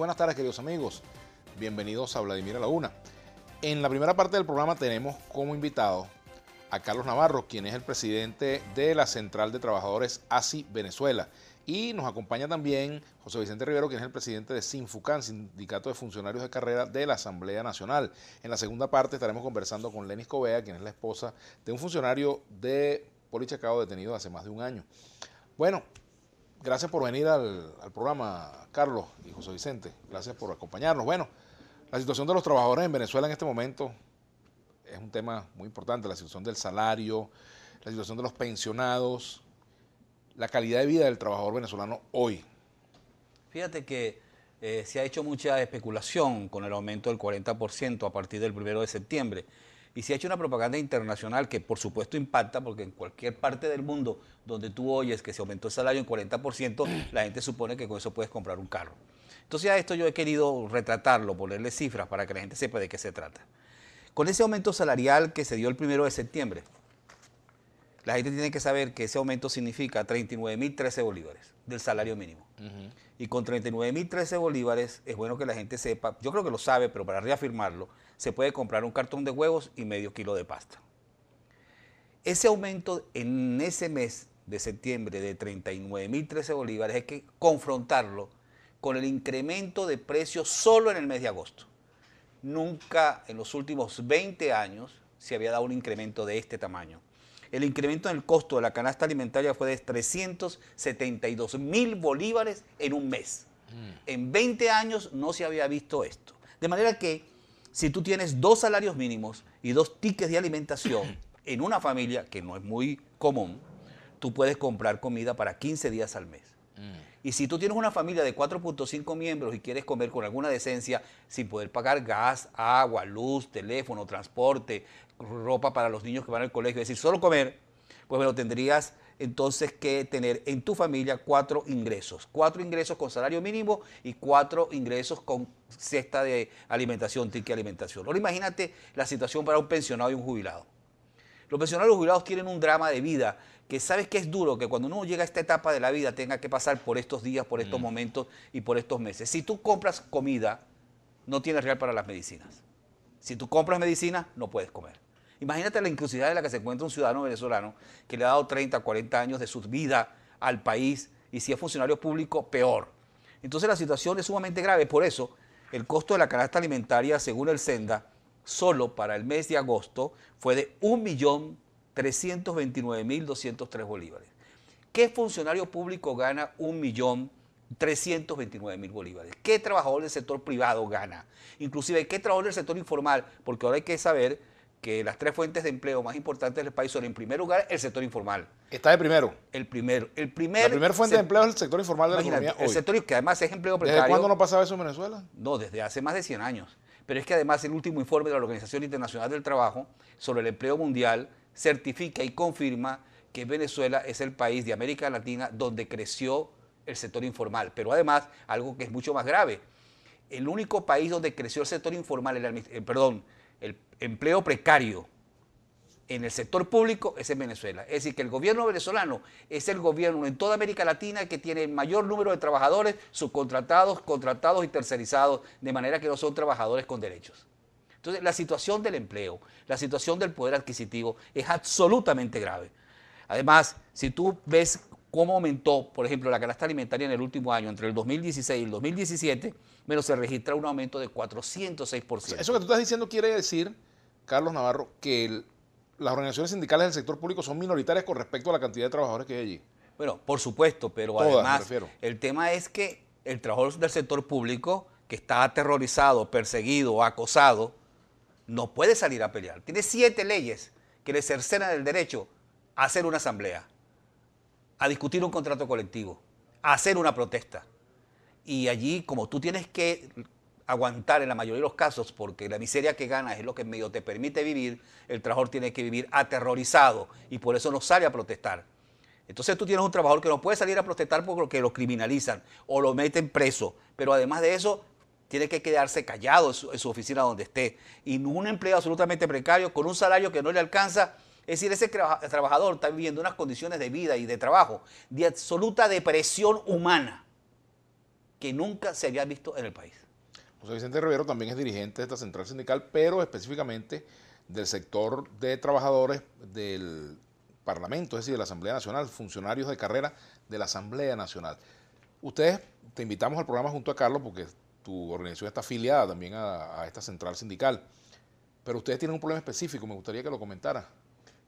buenas tardes, queridos amigos. Bienvenidos a Vladimir a la Una. En la primera parte del programa tenemos como invitado a Carlos Navarro, quien es el presidente de la Central de Trabajadores ASI Venezuela. Y nos acompaña también José Vicente Rivero, quien es el presidente de Sinfucan, Sindicato de Funcionarios de Carrera de la Asamblea Nacional. En la segunda parte estaremos conversando con Lenis Covea, quien es la esposa de un funcionario de Polichacao detenido hace más de un año. Bueno, gracias por venir al programa, Carlos y José Vicente. Gracias por acompañarnos. Bueno, la situación de los trabajadores en Venezuela en este momento es un tema muy importante. La situación del salario, la situación de los pensionados, la calidad de vida del trabajador venezolano hoy. Fíjate que se ha hecho mucha especulación con el aumento del 40% a partir del 1 de septiembre. Y se ha hecho una propaganda internacional que por supuesto impacta, porque en cualquier parte del mundo donde tú oyes que se aumentó el salario en 40%, la gente supone que con eso puedes comprar un carro. Entonces a esto yo he querido retratarlo, ponerle cifras para que la gente sepa de qué se trata. Con ese aumento salarial que se dio el 1 de septiembre, la gente tiene que saber que ese aumento significa 39.013 bolívares del salario mínimo. Y con 39.013 bolívares es bueno que la gente sepa, yo creo que lo sabe, pero para reafirmarlo, se puede comprar un cartón de huevos y medio kilo de pasta. Ese aumento en ese mes de septiembre de 39.013 bolívares hay que confrontarlo con el incremento de precios solo en el mes de agosto. Nunca en los últimos 20 años se había dado un incremento de este tamaño. El incremento en el costo de la canasta alimentaria fue de 372.000 bolívares en un mes. En 20 años no se había visto esto. De manera que si tú tienes 2 salarios mínimos y 2 tickets de alimentación en una familia, que no es muy común, tú puedes comprar comida para 15 días al mes. Y si tú tienes una familia de 4.5 miembros y quieres comer con alguna decencia sin poder pagar gas, agua, luz, teléfono, transporte, ropa para los niños que van al colegio, es decir, solo comer, pues bueno, tendrías entonces que tener en tu familia 4 ingresos. 4 ingresos con salario mínimo y 4 ingresos con cesta de alimentación, ticket de alimentación. Ahora imagínate la situación para un pensionado y un jubilado. Los pensionados y los jubilados tienen un drama de vida que sabes que es duro, que cuando uno llega a esta etapa de la vida tenga que pasar por estos días, por estos momentos y por estos meses. Si tú compras comida, no tienes real para las medicinas. Si tú compras medicinas, no puedes comer. Imagínate la inclusividad en la que se encuentra un ciudadano venezolano que le ha dado 30, 40 años de su vida al país y si es funcionario público, peor. Entonces la situación es sumamente grave. Por eso, el costo de la canasta alimentaria, según el Senda, solo para el mes de agosto fue de 1.329.203 bolívares. ¿Qué funcionario público gana 1.329.000 bolívares? ¿Qué trabajador del sector privado gana? Inclusive, ¿qué trabajador del sector informal? Porque ahora hay que saber que las 3 fuentes de empleo más importantes del país son, en primer lugar, el sector informal. ¿Está de primero? El primero. La primera fuente de empleo es el sector informal de la economía hoy. El sector que además es empleo precario. ¿Desde cuándo no pasaba eso en Venezuela? No, desde hace más de 100 años. Pero es que además el último informe de la Organización Internacional del Trabajo sobre el empleo mundial certifica y confirma que Venezuela es el país de América Latina donde creció el sector informal. Pero además, algo que es mucho más grave, el único país donde creció el sector informal, el empleo precario en el sector público es en Venezuela. Es decir, que el gobierno venezolano es el gobierno en toda América Latina que tiene el mayor número de trabajadores subcontratados, contratados y tercerizados, de manera que no son trabajadores con derechos. Entonces, la situación del empleo, la situación del poder adquisitivo es absolutamente grave. Además, si tú ves cómo aumentó, por ejemplo, la canasta alimentaria en el último año, entre el 2016 y el 2017, menos se registra un aumento de 406%. Eso que tú estás diciendo quiere decir, Carlos Navarro, que las organizaciones sindicales del sector público son minoritarias con respecto a la cantidad de trabajadores que hay allí. Bueno, por supuesto, pero todas, además el tema es que el trabajador del sector público que está aterrorizado, perseguido, acosado, no puede salir a pelear. Tiene 7 leyes que le cercenan el derecho a hacer una asamblea, a discutir un contrato colectivo, a hacer una protesta. Y allí, como tú tienes que aguantar en la mayoría de los casos, porque la miseria que ganas es lo que medio te permite vivir, el trabajador tiene que vivir aterrorizado y por eso no sale a protestar. Entonces tú tienes un trabajador que no puede salir a protestar porque lo criminalizan o lo meten preso, pero además de eso tiene que quedarse callado en su oficina donde esté. Y un empleo absolutamente precario con un salario que no le alcanza. Es decir, ese trabajador está viviendo unas condiciones de vida y de trabajo de absoluta depresión humana. que nunca se había visto en el país. José Vicente Rivero también es dirigente de esta central sindical, pero específicamente del sector de trabajadores del Parlamento, es decir, de la Asamblea Nacional, funcionarios de carrera de la Asamblea Nacional. Ustedes, te invitamos al programa junto a Carlos porque tu organización está afiliada también a esta central sindical, pero ustedes tienen un problema específico, me gustaría que lo comentara.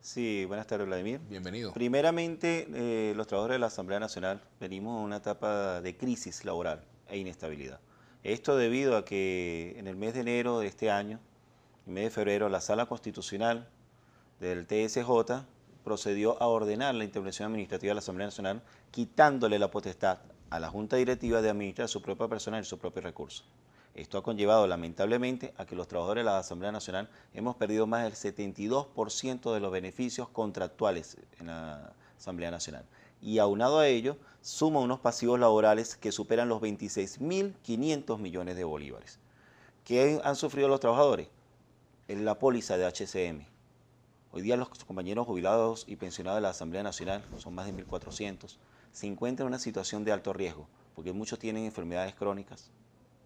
Sí, buenas tardes, Vladimir. Bienvenido. Primeramente, los trabajadores de la Asamblea Nacional venimos en una etapa de crisis laboral e inestabilidad. Esto debido a que en el mes de enero de este año, en el mes de febrero, la Sala Constitucional del TSJ procedió a ordenar la intervención administrativa de la Asamblea Nacional, quitándole la potestad a la Junta Directiva de administrar su propia persona y su propio recurso. Esto ha conllevado lamentablemente a que los trabajadores de la Asamblea Nacional hemos perdido más del 72% de los beneficios contractuales en la Asamblea Nacional. Y aunado a ello, suma unos pasivos laborales que superan los 26.500 millones de bolívares. ¿Qué han sufrido los trabajadores? En la póliza de HCM. Hoy día los compañeros jubilados y pensionados de la Asamblea Nacional, son más de 1.400, se encuentran en una situación de alto riesgo, porque muchos tienen enfermedades crónicas,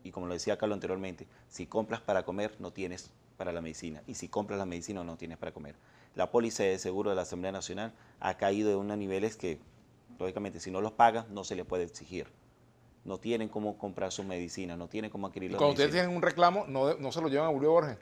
y como lo decía Carlos anteriormente, si compras para comer, no tienes para la medicina, y si compras la medicina, no tienes para comer. La póliza de seguro de la Asamblea Nacional ha caído de unos niveles que, lógicamente, si no los pagas, no se les puede exigir. No tienen cómo comprar sus medicinas, no tienen cómo adquirir las Cuando medicinas. ustedes tienen un reclamo, no se lo llevan a Julio Borges.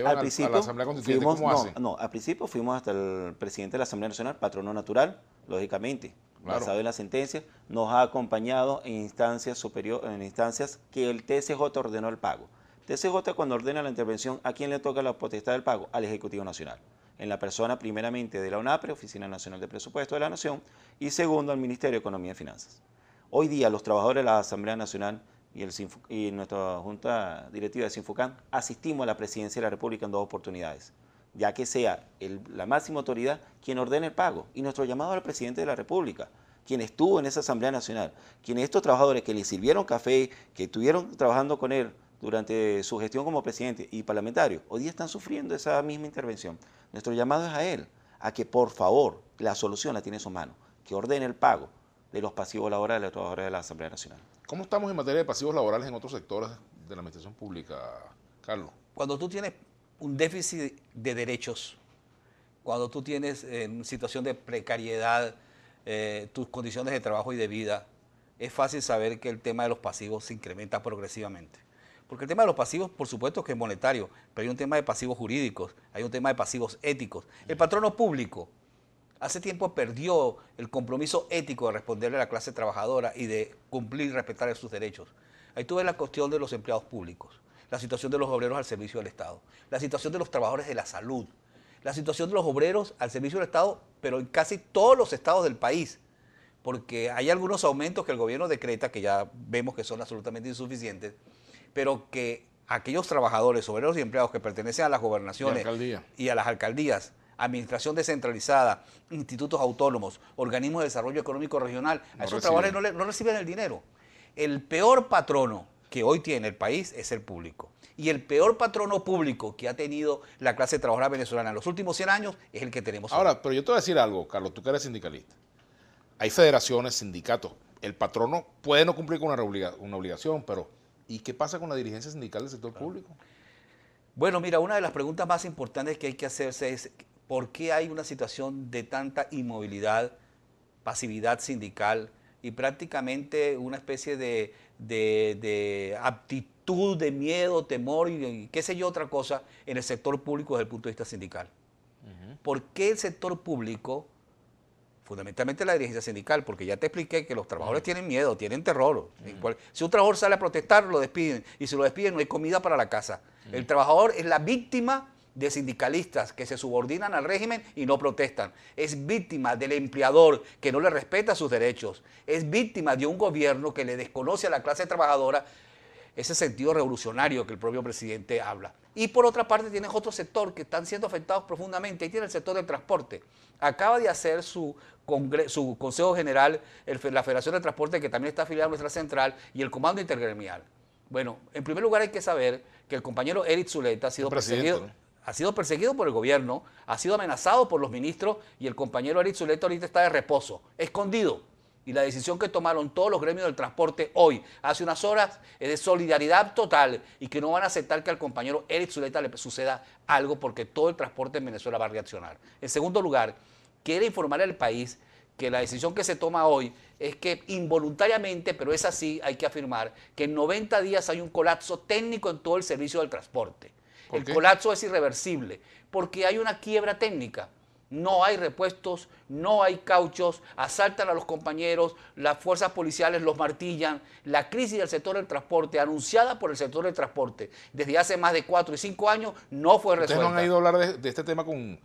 Al principio, a la Asamblea Constituyente, al principio fuimos hasta el presidente de la Asamblea Nacional, patrono natural, lógicamente, basado en la sentencia, nos ha acompañado en instancias superiores, en instancias que el TSJ ordenó el pago. TSJ, cuando ordena la intervención, ¿a quién le toca la potestad del pago? Al Ejecutivo Nacional, en la persona primeramente de la UNAPRE, Oficina Nacional de Presupuesto de la Nación, y segundo al Ministerio de Economía y Finanzas. Hoy día los trabajadores de la Asamblea Nacional y nuestra Junta Directiva de Sinfucan asistimos a la Presidencia de la República en 2 oportunidades, ya que sea la máxima autoridad quien ordene el pago, y nuestro llamado al Presidente de la República, quien estuvo en esa Asamblea Nacional, quienes estos trabajadores que le sirvieron café, que estuvieron trabajando con él durante su gestión como presidente y parlamentario, hoy día están sufriendo esa misma intervención. Nuestro llamado es a él, a que por favor, la solución la tiene en su mano, que ordene el pago de los pasivos laborales de los trabajadores de la Asamblea Nacional. ¿Cómo estamos en materia de pasivos laborales en otros sectores de la administración pública, Carlos? Cuando tú tienes un déficit de derechos, cuando tú tienes en situación de precariedad tus condiciones de trabajo y de vida, es fácil saber que el tema de los pasivos se incrementa progresivamente. Porque el tema de los pasivos, por supuesto que es monetario, pero hay un tema de pasivos jurídicos, hay un tema de pasivos éticos. El patrono público hace tiempo perdió el compromiso ético de responderle a la clase trabajadora y de cumplir y respetar sus derechos. Ahí tú ves la cuestión de los empleados públicos, la situación de los obreros al servicio del Estado, la situación de los trabajadores de la salud, la situación de los obreros al servicio del Estado, pero en casi todos los estados del país, porque hay algunos aumentos que el gobierno decreta, que ya vemos que son absolutamente insuficientes, pero que aquellos trabajadores, obreros y empleados que pertenecen a las gobernaciones y a las alcaldías, administración descentralizada, institutos autónomos, organismos de desarrollo económico regional, a esos trabajadores no reciben el dinero. El peor patrono que hoy tiene el país es el público. Y el peor patrono público que ha tenido la clase trabajadora venezolana en los últimos 100 años es el que tenemos ahora. Hoy. Pero yo te voy a decir algo, Carlos, tú que eres sindicalista. Hay federaciones, sindicatos. El patrono puede no cumplir con una obligación, pero ¿y qué pasa con la dirigencia sindical del sector público? Bueno, mira, una de las preguntas más importantes que hay que hacerse es ¿por qué hay una situación de tanta inmovilidad, pasividad sindical y prácticamente una especie de aptitud, de miedo, temor y qué sé yo otra cosa en el sector público desde el punto de vista sindical? ¿Por qué el sector público, fundamentalmente la dirigencia sindical, porque ya te expliqué que los trabajadores tienen miedo, tienen terror? Si un trabajador sale a protestar, lo despiden, y si lo despiden no hay comida para la casa. El trabajador es la víctima de sindicalistas que se subordinan al régimen y no protestan. Es víctima del empleador que no le respeta sus derechos. Es víctima de un gobierno que le desconoce a la clase trabajadora ese sentido revolucionario que el propio presidente habla. Y por otra parte tienes otro sector que están siendo afectados profundamente. Ahí tiene el sector del transporte. Acaba de hacer su Consejo General la Federación de Transporte, que también está afiliada a nuestra central, y el Comando Intergremial. Bueno, en primer lugar hay que saber que el compañero Eric Zuleta ha sido perseguido. ¿No? Ha sido perseguido por el gobierno, ha sido amenazado por los ministros y el compañero Eric Zuleta ahorita está de reposo, escondido. Y la decisión que tomaron todos los gremios del transporte hoy, hace unas horas, es de solidaridad total y que no van a aceptar que al compañero Eric Zuleta le suceda algo porque todo el transporte en Venezuela va a reaccionar. En segundo lugar, quiere informar al país que la decisión que se toma hoy es que involuntariamente, pero es así, hay que afirmar que en 90 días hay un colapso técnico en todo el servicio del transporte. El colapso es irreversible porque hay una quiebra técnica. No hay repuestos, no hay cauchos, asaltan a los compañeros, las fuerzas policiales los martillan. La crisis del sector del transporte, anunciada por el sector del transporte desde hace más de 4 y 5 años, no fue resuelta. ¿Ustedes no han ido a hablar de este tema con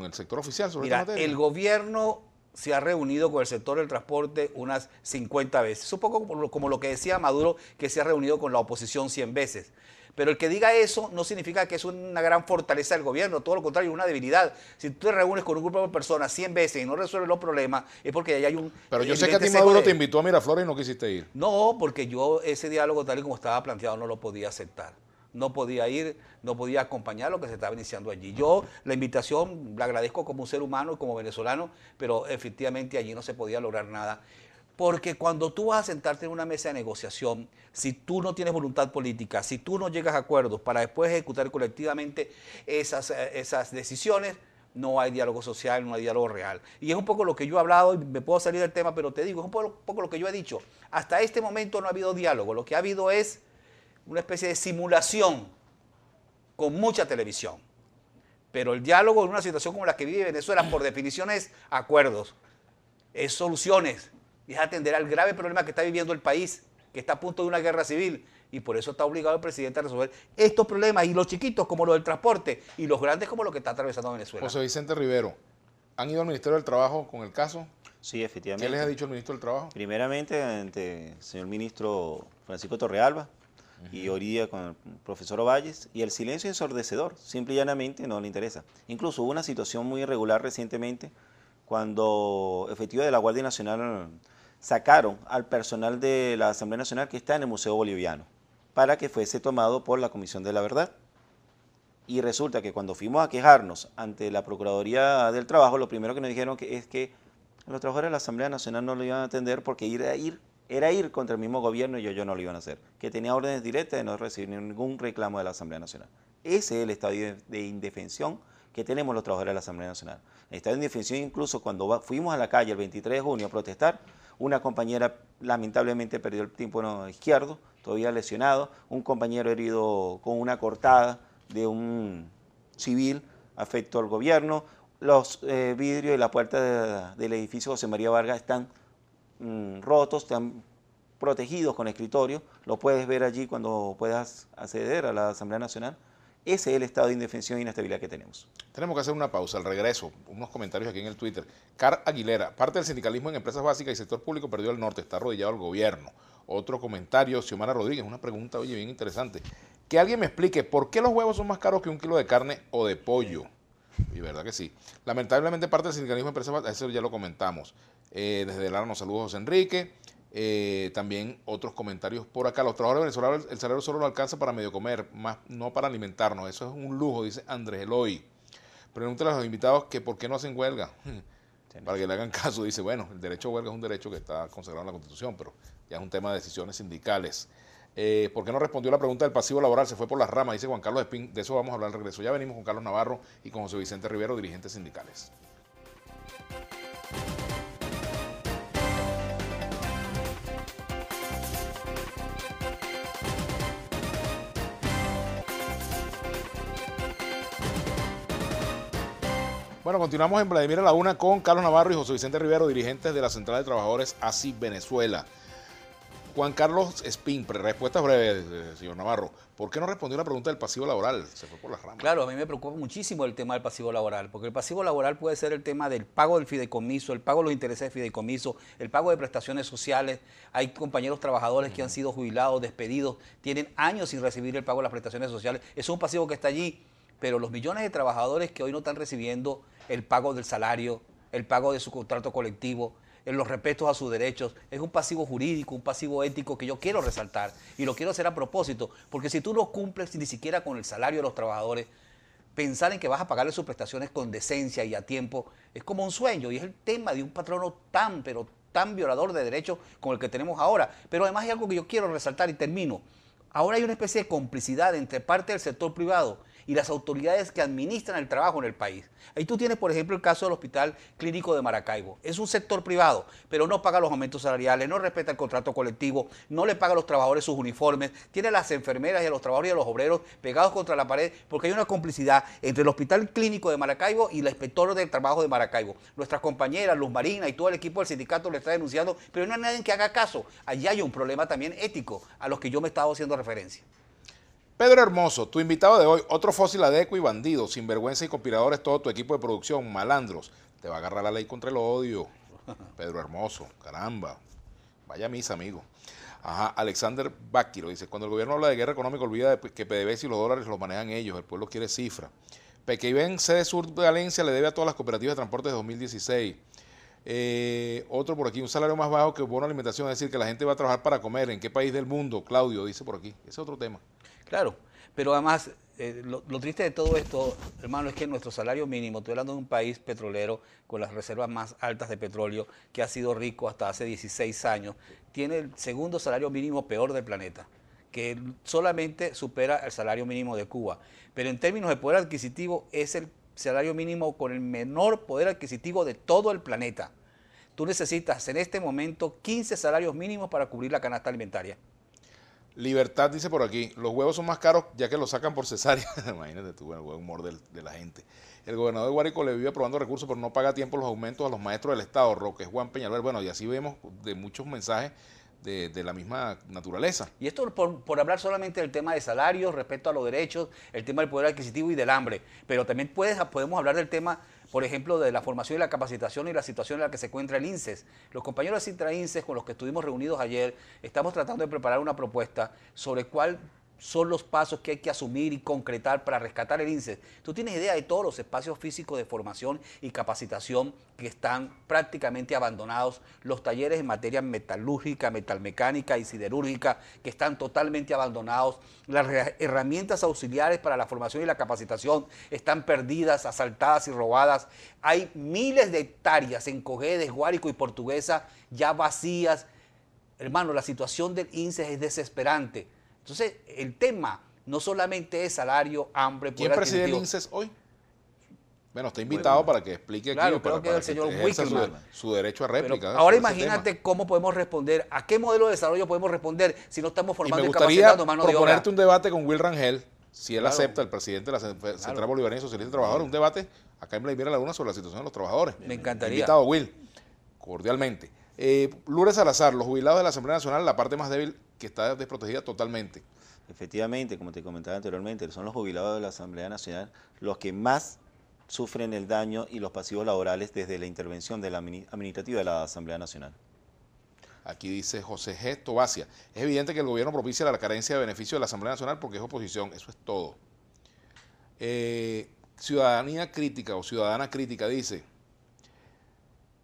el sector oficial sobre esta materia? El gobierno se ha reunido con el sector del transporte unas 50 veces. Es un poco como lo que decía Maduro, que se ha reunido con la oposición 100 veces. Pero el que diga eso no significa que es una gran fortaleza del gobierno, todo lo contrario, es una debilidad. Si tú te reúnes con un grupo de personas 100 veces y no resuelves los problemas, es porque ahí hay un... Pero yo sé que a ti Maduro te invitó a Miraflores y no quisiste ir. No, porque yo ese diálogo tal y como estaba planteado no lo podía aceptar. No podía ir, no podía acompañar lo que se estaba iniciando allí. Yo la invitación la agradezco como un ser humano y como venezolano, pero efectivamente allí no se podía lograr nada. Porque cuando tú vas a sentarte en una mesa de negociación, si tú no tienes voluntad política, si tú no llegas a acuerdos para después ejecutar colectivamente esas decisiones, no hay diálogo social, no hay diálogo real. Y es un poco lo que yo he hablado, y me puedo salir del tema, pero te digo, es un poco lo que yo he dicho. Hasta este momento no ha habido diálogo, lo que ha habido es una especie de simulación con mucha televisión. Pero el diálogo en una situación como la que vive Venezuela, por definición, es acuerdos, es soluciones, es atender al grave problema que está viviendo el país, que está a punto de una guerra civil, y por eso está obligado el presidente a resolver estos problemas, y los chiquitos como los del transporte, y los grandes como lo que está atravesando Venezuela. José Vicente Rivero, ¿han ido al Ministerio del Trabajo con el caso? Sí, efectivamente. ¿Qué les ha dicho el ministro del Trabajo? Primeramente, ante el señor ministro Francisco Torrealba, y hoy día con el profesor Ovalles, y el silencio ensordecedor, simple y llanamente no le interesa. Incluso hubo una situación muy irregular recientemente, cuando efectivos de la Guardia Nacional sacaron al personal de la Asamblea Nacional que está en el Museo Boliviano, para que fuese tomado por la Comisión de la Verdad. Y resulta que cuando fuimos a quejarnos ante la Procuraduría del Trabajo, lo primero que nos dijeron es que los trabajadores de la Asamblea Nacional no lo iban a atender porque era ir contra el mismo gobierno y ellos no lo iban a hacer, que tenía órdenes directas de no recibir ningún reclamo de la Asamblea Nacional. Ese es el estado de indefensión que tenemos los trabajadores de la Asamblea Nacional. El estado de indefensión incluso cuando fuimos a la calle el 23 de junio a protestar, una compañera lamentablemente perdió el tímpano izquierdo, todavía lesionado, un compañero herido con una cortada de un civil afecto al gobierno, los vidrios de la puerta del edificio José María Vargas están rotos, están protegidos con escritorio, lo puedes ver allí cuando puedas acceder a la Asamblea Nacional. Ese es el estado de indefensión e inestabilidad que tenemos. Tenemos que hacer una pausa, al regreso, unos comentarios aquí en el Twitter. Car Aguilera, parte del sindicalismo en empresas básicas y sector público perdió el norte, está arrodillado el gobierno. Otro comentario, Xiomara Rodríguez, una pregunta, oye, bien interesante. Que alguien me explique, ¿por qué los huevos son más caros que un kilo de carne o de pollo? Y verdad que sí. Lamentablemente parte del sindicalismo en empresas básicas, eso ya lo comentamos. Desde Lara nos saluda José Enrique. También otros comentarios por acá. Los trabajadores venezolanos, el salario solo lo alcanza para medio comer, más no para alimentarnos. Eso es un lujo, dice Andrés Eloy. Pregúntale a los invitados que por qué no hacen huelga. Para que le hagan caso, dice, bueno, el derecho a huelga es un derecho que está consagrado en la Constitución, pero ya es un tema de decisiones sindicales. ¿Por qué no respondió la pregunta del pasivo laboral? Se fue por las ramas, dice Juan Carlos Espín. De eso vamos a hablar al regreso. Ya venimos con Carlos Navarro y con José Vicente Rivero, dirigentes sindicales. Bueno, continuamos en Vladimir a la Una con Carlos Navarro y José Vicente Rivero, dirigentes de la Central de Trabajadores ASI Venezuela. Juan Carlos Espín, respuestas breves, señor Navarro. ¿Por qué no respondió la pregunta del pasivo laboral? Se fue por las ramas. Claro, a mí me preocupa muchísimo el tema del pasivo laboral, porque el pasivo laboral puede ser el tema del pago del fideicomiso, el pago de los intereses del fideicomiso, el pago de prestaciones sociales. Hay compañeros trabajadores que han sido jubilados, despedidos, tienen años sin recibir el pago de las prestaciones sociales. Es un pasivo que está allí, pero los millones de trabajadores que hoy no están recibiendo el pago del salario, el pago de su contrato colectivo, en los respetos a sus derechos, es un pasivo jurídico, un pasivo ético que yo quiero resaltar y lo quiero hacer a propósito, porque si tú no cumples ni siquiera con el salario de los trabajadores, pensar en que vas a pagarle sus prestaciones con decencia y a tiempo es como un sueño, y es el tema de un patrono tan, pero tan violador de derechos como el que tenemos ahora. Pero además hay algo que yo quiero resaltar y termino. Ahora hay una especie de complicidad entre parte del sector privado y las autoridades que administran el trabajo en el país. Ahí tú tienes, por ejemplo, el caso del Hospital Clínico de Maracaibo. Es un sector privado, pero no paga los aumentos salariales, no respeta el contrato colectivo, no le paga a los trabajadores sus uniformes, tiene a las enfermeras y a los trabajadores y a los obreros pegados contra la pared, porque hay una complicidad entre el Hospital Clínico de Maracaibo y la inspectora del trabajo de Maracaibo. Nuestras compañeras, Luz Marina y todo el equipo del sindicato le está denunciando, pero no hay nadie que haga caso. Allí hay un problema también ético a los que yo me estaba haciendo referencia. Pedro Hermoso, tu invitado de hoy, otro fósil adecuo y bandido, sinvergüenza y conspiradores, todo tu equipo de producción, malandros. Te va a agarrar la ley contra el odio. Pedro Hermoso, caramba. Vaya misa, amigo. Ajá, Alexander Báquiro dice, cuando el gobierno habla de guerra económica, olvida de que PDVSA y los dólares los manejan ellos, el pueblo quiere cifra. Pequeibén, sede sur de Valencia, le debe a todas las cooperativas de transporte de 2016. Otro por aquí, un salario más bajo que bono de alimentación, es decir, que la gente va a trabajar para comer. ¿En qué país del mundo? Claudio dice por aquí. Ese es otro tema. Claro, pero además lo triste de todo esto, hermano, es que nuestro salario mínimo, estoy hablando de un país petrolero con las reservas más altas de petróleo, que ha sido rico hasta hace 16 años, tiene el segundo salario mínimo peor del planeta, que solamente supera el salario mínimo de Cuba. Pero en términos de poder adquisitivo, es el salario mínimo con el menor poder adquisitivo de todo el planeta. Tú necesitas en este momento 15 salarios mínimos para cubrir la canasta alimentaria. Libertad dice por aquí, los huevos son más caros ya que los sacan por cesárea. Imagínate tú, el buen humor de la gente. El gobernador de Guárico le vive aprobando recursos, pero no paga a tiempo los aumentos a los maestros del Estado, Roque Juan Peñalver. Bueno, y así vemos de muchos mensajes de la misma naturaleza. Y esto por hablar solamente del tema de salarios, respecto a los derechos, el tema del poder adquisitivo y del hambre. Pero también podemos hablar del tema, por ejemplo, de la formación y la capacitación y la situación en la que se encuentra el INSES. Los compañeros de Sintra-INSES con los que estuvimos reunidos ayer, estamos tratando de preparar una propuesta sobre cuál son los pasos que hay que asumir y concretar para rescatar el INSES. Tú tienes idea de todos los espacios físicos de formación y capacitación que están prácticamente abandonados, los talleres en materia metalúrgica, metalmecánica y siderúrgica que están totalmente abandonados, las herramientas auxiliares para la formación y la capacitación están perdidas, asaltadas y robadas. Hay miles de hectáreas en Cojedes, Guárico y Portuguesa ya vacías. Hermano, la situación del INSES es desesperante. Entonces, el tema no solamente es salario, hambre, ¿Quién preside el INSES hoy? Bueno, está invitado para que explique aquí, claro, para que el señor Wickerman, su derecho a réplica. Ahora imagínate cómo podemos responder, a qué modelo de desarrollo podemos responder si no estamos formando y capacitando mano de obra. Proponerte un debate con Will Rangel, si él acepta, el presidente de la Central Bolivariana Socialista de Trabajadores, un debate acá en Vladimir La Luna sobre la situación de los trabajadores. Me encantaría. Invitado Will, cordialmente. Lourdes Salazar, los jubilados de la Asamblea Nacional, la parte más débil que está desprotegida totalmente. Efectivamente, como te comentaba anteriormente, son los jubilados de la Asamblea Nacional los que más sufren el daño y los pasivos laborales desde la intervención de la administrativa de la Asamblea Nacional. Aquí dice José G. Tobasia, es evidente que el gobierno propicia la carencia de beneficio de la Asamblea Nacional porque es oposición, eso es todo. Ciudadanía crítica o ciudadana crítica dice,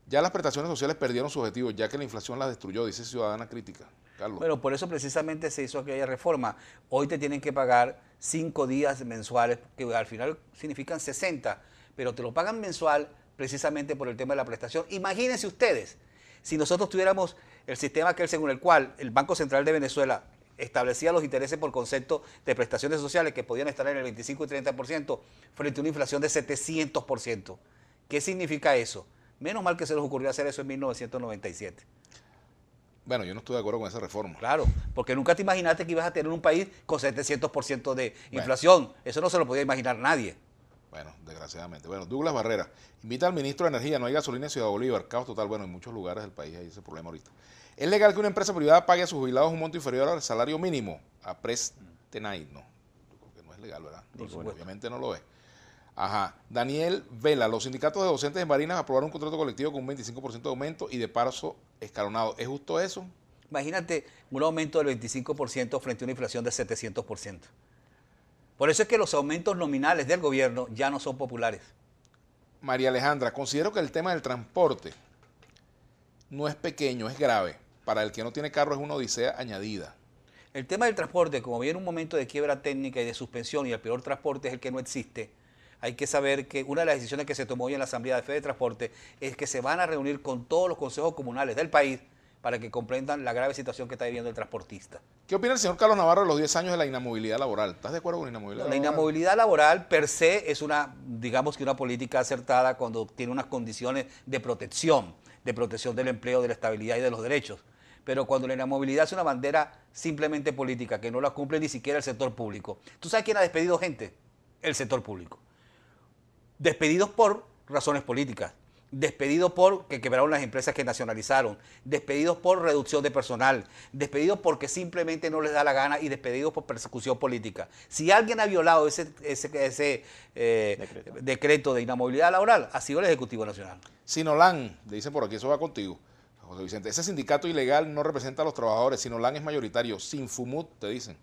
ya las prestaciones sociales perdieron su objetivo, ya que la inflación las destruyó, dice ciudadana crítica. Carlos. Bueno, por eso precisamente se hizo aquella reforma. Hoy te tienen que pagar 5 días mensuales, que al final significan 60, pero te lo pagan mensual precisamente por el tema de la prestación. Imagínense ustedes, si nosotros tuviéramos el sistema aquel según el cual el Banco Central de Venezuela establecía los intereses por concepto de prestaciones sociales que podían estar en el 25 y 30% frente a una inflación de 700%. ¿Qué significa eso? Menos mal que se les ocurrió hacer eso en 1997. Bueno, yo no estoy de acuerdo con esa reforma. Claro, porque nunca te imaginaste que ibas a tener un país con 700% de inflación. Eso no se lo podía imaginar nadie. Bueno, desgraciadamente. Bueno, Douglas Barrera, invita al ministro de Energía, no hay gasolina en Ciudad Bolívar, caos total. Bueno, en muchos lugares del país hay ese problema ahorita. ¿Es legal que una empresa privada pague a sus jubilados un monto inferior al salario mínimo? A Prestenay, no. Porque no es legal, ¿verdad? Bueno, obviamente no lo es. Ajá. Daniel Vela, los sindicatos de docentes en Barinas aprobaron un contrato colectivo con un 25% de aumento y de paso escalonado. ¿Es justo eso? Imagínate un aumento del 25% frente a una inflación del 700%. Por eso es que los aumentos nominales del gobierno ya no son populares. María Alejandra, considero que el tema del transporte no es pequeño, es grave. Para el que no tiene carro es una odisea añadida. El tema del transporte, como viene un momento de quiebra técnica y de suspensión y el peor transporte es el que no existe, hay que saber que una de las decisiones que se tomó hoy en la Asamblea de Fede Transporte es que se van a reunir con todos los consejos comunales del país para que comprendan la grave situación que está viviendo el transportista. ¿Qué opina el señor Carlos Navarro de los 10 años de la inamovilidad laboral? ¿Estás de acuerdo con la inamovilidad La laboral? inamovilidad laboral per se es una, digamos que una política acertada cuando tiene unas condiciones de protección del empleo, de la estabilidad y de los derechos. Pero cuando la inamovilidad es una bandera simplemente política, que no la cumple ni siquiera el sector público. ¿Tú sabes quién ha despedido gente? El sector público. Despedidos por razones políticas, despedidos por que quebraron las empresas que nacionalizaron, despedidos por reducción de personal, despedidos porque simplemente no les da la gana y despedidos por persecución política. Si alguien ha violado ese decreto de inamovilidad laboral, ha sido el Ejecutivo Nacional. Sinolán, dicen por aquí, eso va contigo, José Vicente. Ese sindicato ilegal no representa a los trabajadores. Sinolán es mayoritario. Sinfumut, te dicen,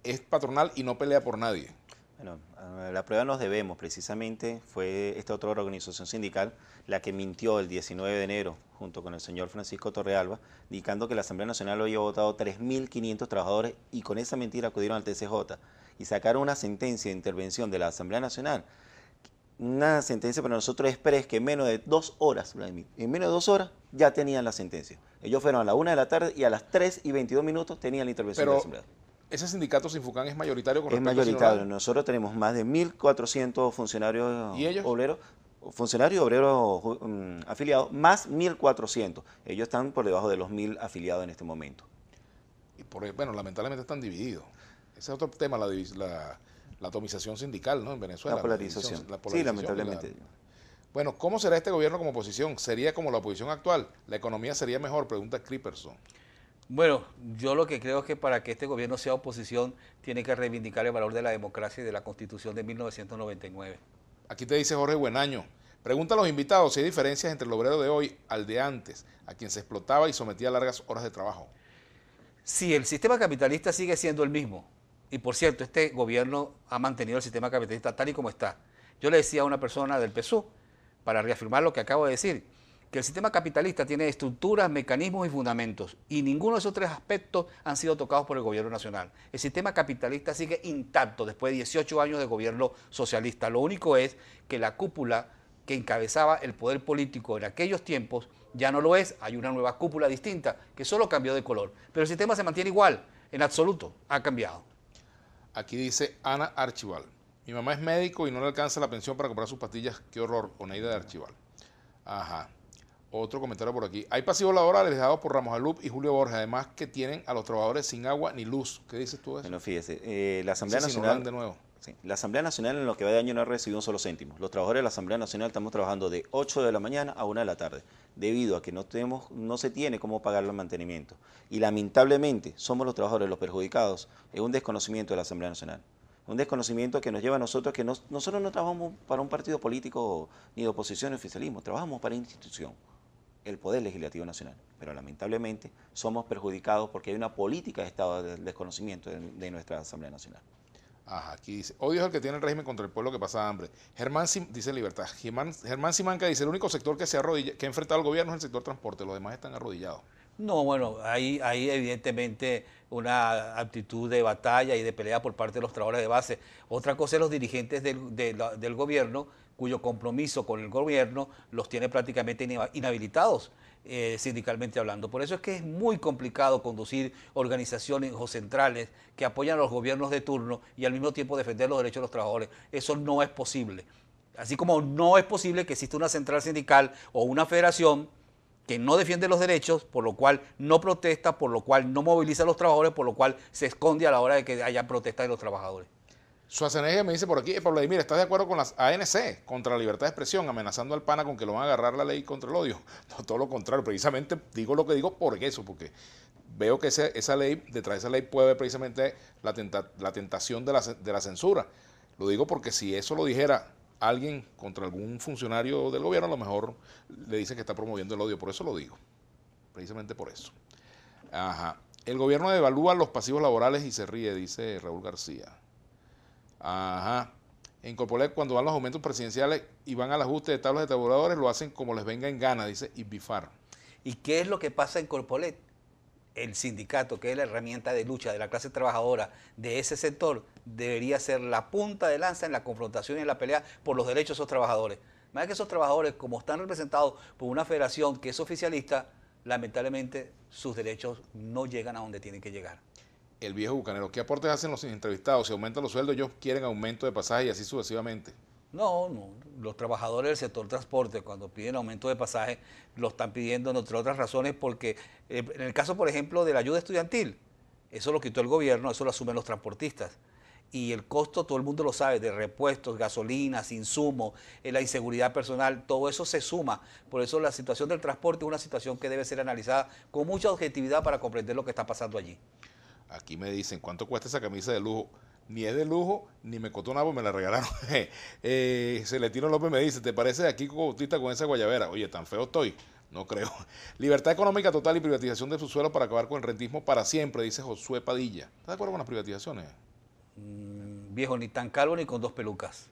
es patronal y no pelea por nadie. Bueno, a la prueba nos debemos. Precisamente fue esta otra organización sindical la que mintió el 19 de enero junto con el señor Francisco Torrealba, indicando que la Asamblea Nacional había votado 3.500 trabajadores y con esa mentira acudieron al TCJ y sacaron una sentencia de intervención de la Asamblea Nacional. Una sentencia para nosotros express que en menos de 2 horas, Vladimir, en menos de 2 horas ya tenían la sentencia. Ellos fueron a la 1 de la tarde y a las 3:22 tenían la intervención de la Asamblea. ¿Ese sindicato Sinfucán es mayoritario con Es respecto a mayoritario. Sinolán? Nosotros tenemos más de 1.400 funcionarios ¿Y ellos? obreros, afiliados, más 1.400. Ellos están por debajo de los 1.000 afiliados en este momento. Y bueno, lamentablemente están divididos. Ese es otro tema, la atomización sindical, ¿no? En Venezuela. La polarización. Sí, lamentablemente. Bueno, ¿cómo será este gobierno como oposición? ¿Sería como la oposición actual? ¿La economía sería mejor? Pregunta Clipperson. Bueno, yo lo que creo es que para que este gobierno sea oposición tiene que reivindicar el valor de la democracia y de la Constitución de 1999. Aquí te dice Jorge Buenaño. Pregunta a los invitados si hay diferencias entre el obrero de hoy al de antes, a quien se explotaba y sometía a largas horas de trabajo. Sí, el sistema capitalista sigue siendo el mismo. Y por cierto, este gobierno ha mantenido el sistema capitalista tal y como está. Yo le decía a una persona del PSUV, para reafirmar lo que acabo de decir, que el sistema capitalista tiene estructuras, mecanismos y fundamentos, y ninguno de esos 3 aspectos han sido tocados por el gobierno nacional. El sistema capitalista sigue intacto después de 18 años de gobierno socialista. Lo único es que la cúpula que encabezaba el poder político en aquellos tiempos ya no lo es. Hay una nueva cúpula distinta que solo cambió de color. Pero el sistema se mantiene igual, en absoluto, ha cambiado. Aquí dice Ana Archival. Mi mamá es médico y no le alcanza la pensión para comprar sus pastillas. Qué horror, Oneida de Archival. Ajá. Otro comentario por aquí. Hay pasivos laborales dejados por Ramos Alup y Julio Borges, además que tienen a los trabajadores sin agua ni luz. ¿Qué dices tú de eso? Bueno, fíjese, la Asamblea Dice Nacional... Sinolán de nuevo. Sí, la Asamblea Nacional en lo que va de año no ha recibido un solo céntimo. Los trabajadores de la Asamblea Nacional estamos trabajando de 8 de la mañana a 1 de la tarde, debido a que no se tiene cómo pagar el mantenimiento. Y lamentablemente somos los trabajadores los perjudicados. Es un desconocimiento de la Asamblea Nacional. Un desconocimiento que nos lleva a nosotros, que nosotros no trabajamos para un partido político ni de oposición ni oficialismo, trabajamos para institución, el Poder Legislativo Nacional. Pero lamentablemente somos perjudicados porque hay una política de estado del desconocimiento de nuestra Asamblea Nacional. Ajá, aquí dice, odio es el que tiene el régimen contra el pueblo que pasa hambre. Dice Libertad. Germán Simanca dice, el único sector que que ha enfrentado al gobierno es el sector transporte, los demás están arrodillados. No, bueno, hay evidentemente una actitud de batalla y de pelea por parte de los trabajadores de base. Otra cosa es los dirigentes del gobierno, cuyo compromiso con el gobierno los tiene prácticamente inhabilitados, sindicalmente hablando. Por eso es que es muy complicado conducir organizaciones o centrales que apoyan a los gobiernos de turno y al mismo tiempo defender los derechos de los trabajadores. Eso no es posible. Así como no es posible que exista una central sindical o una federación que no defiende los derechos, por lo cual no protesta, por lo cual no moviliza a los trabajadores, por lo cual se esconde a la hora de que haya protesta de los trabajadores. Schwarzenegger me dice por aquí, Pablo Vladimir, ¿estás de acuerdo con las ANC contra la libertad de expresión, amenazando al pana con que lo van a agarrar la ley contra el odio? No, todo lo contrario, precisamente digo lo que digo por eso, porque veo que esa ley, detrás de esa ley puede haber precisamente la tentación de la censura. Lo digo porque si eso lo dijera alguien contra algún funcionario del gobierno, a lo mejor le dice que está promoviendo el odio, por eso lo digo, precisamente por eso. Ajá. El gobierno devalúa los pasivos laborales y se ríe, dice Raúl García. Ajá. En Corpolet, cuando van los aumentos presidenciales y van al ajuste de tablas de tabuladores, lo hacen como les venga en gana, dice Ibifar. ¿Y qué es lo que pasa en Corpolet? el sindicato, que es la herramienta de lucha de la clase trabajadora de ese sector, debería ser la punta de lanza en la confrontación y en la pelea por los derechos de esos trabajadores. Más que esos trabajadores, como están representados por una federación que es oficialista, lamentablemente sus derechos no llegan a donde tienen que llegar. El viejo bucanero, ¿qué aportes hacen los entrevistados? Si aumentan los sueldos, ellos quieren aumento de pasaje y así sucesivamente. No, los trabajadores del sector transporte, cuando piden aumento de pasaje, lo están pidiendo, entre otras razones, porque en el caso, por ejemplo, de la ayuda estudiantil, eso lo quitó el gobierno, eso lo asumen los transportistas. Y el costo, todo el mundo lo sabe, de repuestos, gasolinas, insumos, la inseguridad personal, todo eso se suma. Por eso la situación del transporte es una situación que debe ser analizada con mucha objetividad para comprender lo que está pasando allí. Aquí me dicen, ¿cuánto cuesta esa camisa de lujo? Ni es de lujo, ni me costó nada, pues me la regalaron. Celestino López me dice, ¿te parece de aquí Bautista con esa guayabera? Oye, tan feo estoy. No creo. Libertad económica total y privatización de subsuelos para acabar con el rentismo para siempre, dice Josué Padilla. ¿Estás de acuerdo con las privatizaciones? Viejo, ni tan calvo ni con dos pelucas.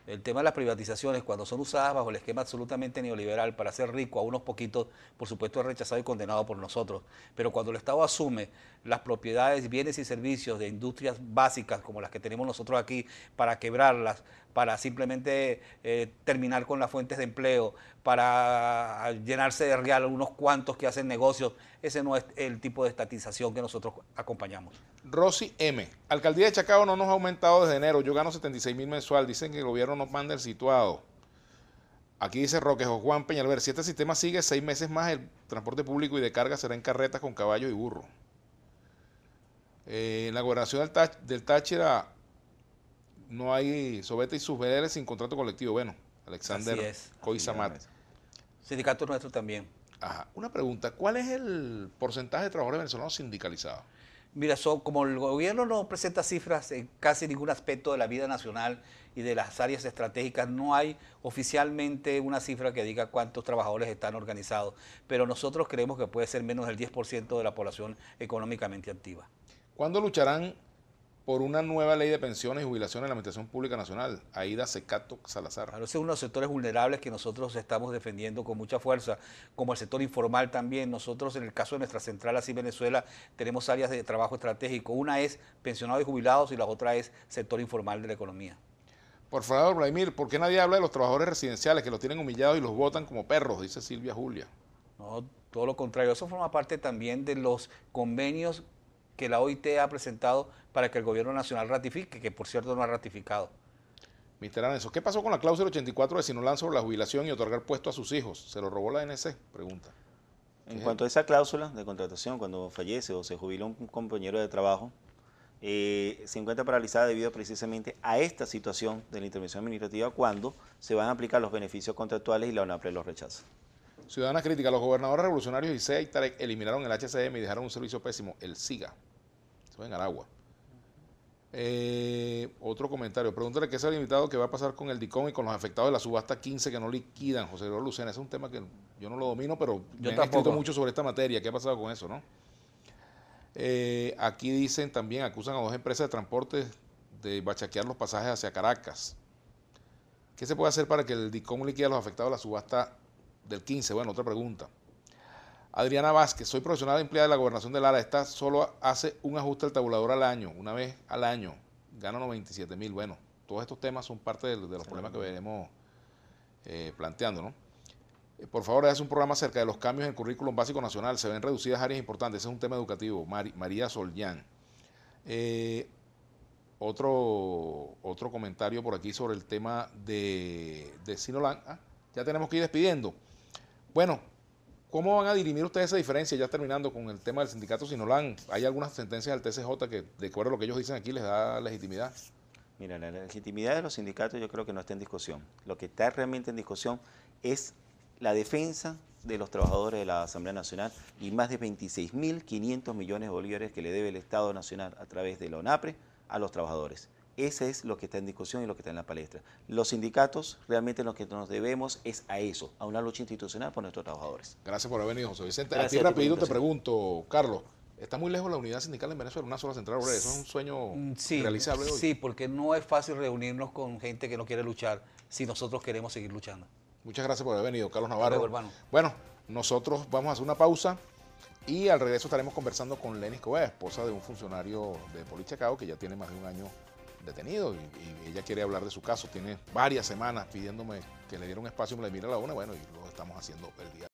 El tema de las privatizaciones, cuando son usadas bajo el esquema absolutamente neoliberal para hacer rico a unos poquitos, por supuesto es rechazado y condenado por nosotros. Pero cuando el Estado asume las propiedades, bienes y servicios de industrias básicas como las que tenemos nosotros aquí, para quebrarlas, para simplemente terminar con las fuentes de empleo, para llenarse de real unos cuantos que hacen negocios, ese no es el tipo de estatización que nosotros acompañamos. Rosy M. Alcaldía de Chacao no nos ha aumentado desde enero. Yo gano 76.000 mensual. Dicen que el gobierno nos manda el situado. Aquí dice Roque Juan Peñalver. Si este sistema sigue 6 meses más, el transporte público y de carga será en carretas con caballos y burros. En la gobernación del Táchira no hay sobete y sus vereles sin contrato colectivo. Bueno, Alexander Coizamat. Sindicatos nuestros también. Ajá. Una pregunta. ¿Cuál es el porcentaje de trabajadores venezolanos sindicalizados? Mira, como el gobierno no presenta cifras en casi ningún aspecto de la vida nacional y de las áreas estratégicas, no hay oficialmente una cifra que diga cuántos trabajadores están organizados, pero nosotros creemos que puede ser menos del 10% de la población económicamente activa. ¿Cuándo lucharán por una nueva ley de pensiones y jubilaciones en la Administración Pública Nacional? Aida Secato Salazar. Claro, ese es uno de los sectores vulnerables que nosotros estamos defendiendo con mucha fuerza, como el sector informal también. Nosotros, en el caso de nuestra central así Venezuela, tenemos áreas de trabajo estratégico. Una es pensionados y jubilados y la otra es sector informal de la economía. Por favor, Vladimir, ¿por qué nadie habla de los trabajadores residenciales que los tienen humillados y los votan como perros? Dice Silvia Julia. No, todo lo contrario. Eso forma parte también de los convenios que la OIT ha presentado para que el gobierno nacional ratifique, que por cierto no ha ratificado. Mr. Anenso, ¿qué pasó con la cláusula 84 de Sinolán sobre la jubilación y otorgar puesto a sus hijos? ¿Se lo robó la ANC? Pregunta. En cuanto a esa cláusula de contratación, cuando fallece o se jubiló un compañero de trabajo, se encuentra paralizada debido precisamente a esta situación de la intervención administrativa cuando se van a aplicar los beneficios contractuales y la ONAPRE los rechaza. Ciudadana crítica, los gobernadores revolucionarios Isea y Tarek eliminaron el HCM y dejaron un servicio pésimo, el SIGA. Eso en Aragua. Otro comentario, pregúntale qué es el invitado que va a pasar con el DICOM y con los afectados de la subasta 15 que no liquidan, José Eduardo Lucena. Ese es un tema que yo no lo domino, pero me han escrito mucho sobre esta materia. ¿Qué ha pasado con eso, no? Aquí dicen también, acusan a 2 empresas de transporte de bachaquear los pasajes hacia Caracas. ¿Qué se puede hacer para que el DICOM liquide a los afectados de la subasta del 15? Bueno, otra pregunta. Adriana Vázquez, soy profesional empleada de la Gobernación de Lara. Esta solo hace un ajuste al tabulador al año, una vez al año. Gana 97.000. Bueno, todos estos temas son parte de los problemas que veremos planteando, ¿no? Por favor, hace un programa acerca de los cambios en el currículum básico nacional. Se ven reducidas áreas importantes. Ese es un tema educativo. María Sollán. Otro comentario por aquí sobre el tema de Sinolán. Ya tenemos que ir despidiendo. Bueno, ¿cómo van a dirimir ustedes esa diferencia? Ya terminando con el tema del sindicato Sinolán, ¿hay algunas sentencias del TCJ que, de acuerdo a lo que ellos dicen aquí, les da legitimidad? Mira, la legitimidad de los sindicatos yo creo que no está en discusión. Lo que está realmente en discusión es la defensa de los trabajadores de la Asamblea Nacional y más de 26.500 millones de bolívares que le debe el Estado Nacional a través de la ONAPRE a los trabajadores. Ese es lo que está en discusión y lo que está en la palestra. Los sindicatos realmente lo que nos debemos es a eso, a una lucha institucional por nuestros trabajadores. Gracias por haber venido, José Vicente. Gracias a ti rapidito te pregunto, Carlos, ¿está muy lejos la unidad sindical en Venezuela, una sola central obrera? ¿Eso es un sueño realizable hoy? Sí, porque no es fácil reunirnos con gente que no quiere luchar si nosotros queremos seguir luchando. Muchas gracias por haber venido, Carlos Navarro. Luego, hermano. Bueno, nosotros vamos a hacer una pausa Y al regreso estaremos conversando con Lenny Escobar, esposa de un funcionario de Polichacao que ya tiene más de un año detenido y ella quiere hablar de su caso. Tiene varias semanas pidiéndome que le diera un espacio en Vladimir a la Una, bueno, y lo estamos haciendo el día